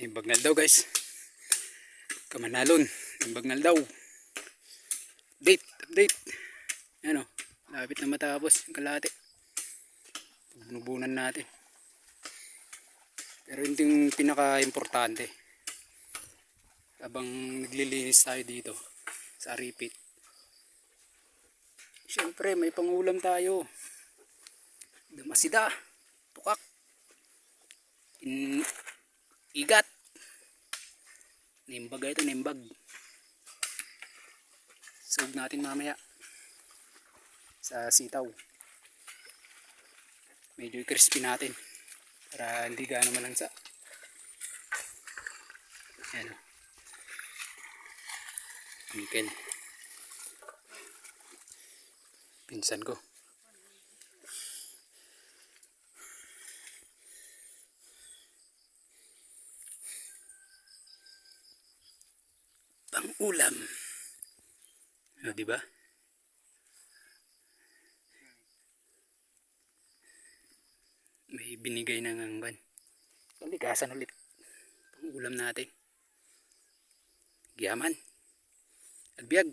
Imbagnal daw guys. Kamanalon. Imbagnal daw. Update. Ano, lapit na matapos yung kalahati. Bunubunan natin. Pero hindi yung pinaka-importante. Habang naglilinis tayo dito sa repeat. Siyempre may pangulam tayo. Damasida, tukak, igat. Nimbag ito, nimbag. Sug natin mamaya sa sitaw. Medyo crispy natin para hindi gaano malansa. Ayan o. Nickel. Pinsan ko. Pang ulam. O, diba? May binigay ng angban. Kalikasan ulit. Pang ulam natin. Giyaman. Agbyag.